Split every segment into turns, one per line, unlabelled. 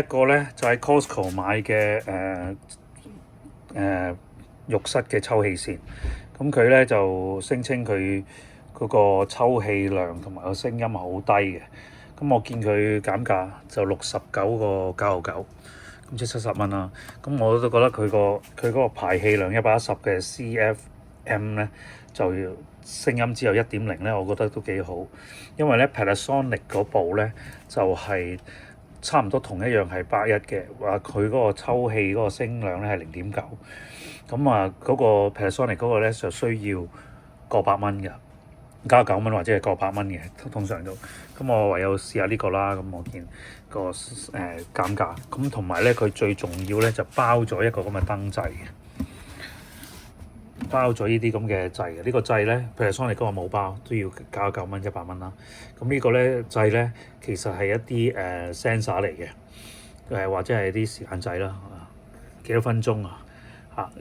一個咧就喺 Costco 買嘅浴室嘅抽氣扇，咁佢咧就聲稱佢嗰個抽氣量同埋個聲音係好低嘅。咁我見佢減價就69.99，咁即係70蚊啦。咁我都覺得佢嗰個排氣量110嘅 CFM 咧，就聲音只有1.0咧，我覺得都幾好。因為咧 Panasonic 嗰部咧就係差唔多同一樣係81嘅，話佢嗰個抽氣嗰個聲量咧係0.9。咁啊嗰個 Panasonic 嗰個咧就需要過百蚊㗎。99蚊或者係過百蚊嘅，通常都咁我唯有試下呢個啦。咁我見個減價，咁同埋咧佢最重要咧就包咗一個咁嘅燈掣嘅，包咗呢啲咁嘅掣嘅。呢個掣咧，譬如Sony嗰個冇包，都要99蚊100蚊啦。咁呢個咧掣咧其實係一啲sensor 嚟嘅，或者係啲時間掣啦，幾多分鐘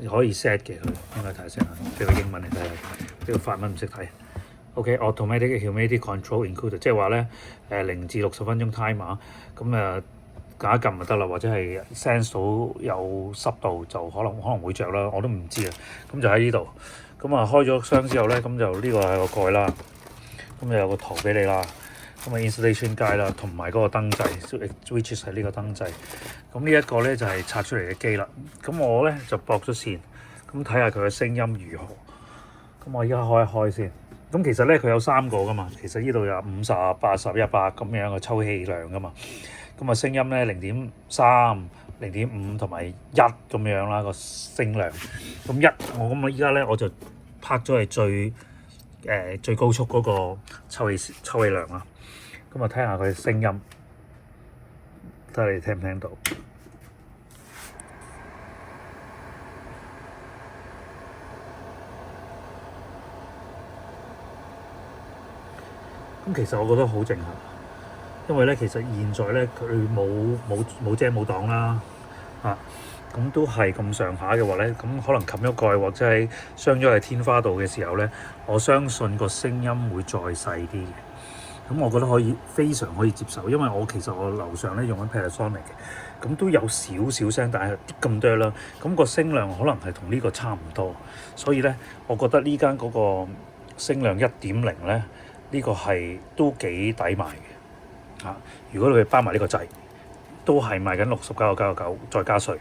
可以 set 嘅佢。應該睇下先啊，俾個英文嚟睇下，呢個法文唔識睇。OK，automatic humidity control included，即係話咧0至60分鐘 timer，咁撳一撳就得啦，或者係 sense 到有濕度就可能會着啦，我都唔知啊。咁就喺呢度，咁開咗箱之後咧，咁就呢個係個蓋啦，咁有個圖俾你啦，咁installation guide 啦，同埋嗰個燈掣 which is 係呢個燈掣。咁呢一個咧就係拆出嚟嘅機啦。咁我咧就駁咗線，咁睇下佢嘅聲音如何。咁我而家開一開先。咁其實咧佢有3個噶嘛，其實呢度有50、80、100咁樣嘅抽氣量噶嘛。咁聲音咧0.3、0.5同埋1咁樣啦個聲量。咁我依家咧我就拍咗係最高速嗰個抽氣量啦。咁聽下佢聲音，睇下你聽唔聽到？咁其實我覺得好靜下，因為咧其實現在咧佢冇遮冇擋啦，咁都係咁上下嘅話咧，咁可能冚咗蓋或者係鑲咗喺天花度嘅時候咧，我相信個聲音會再細啲嘅。咁我覺得非常可以接受，因為其實我樓上咧用緊 Panasonic 嘅，咁都有少少聲，但係咁多啦，咁個聲量可能係同呢個差唔多，所以咧我覺得呢間嗰個聲量1.0咧。呢個係都幾抵買嘅，如果你包埋呢個掣，都係賣緊69.99再加稅。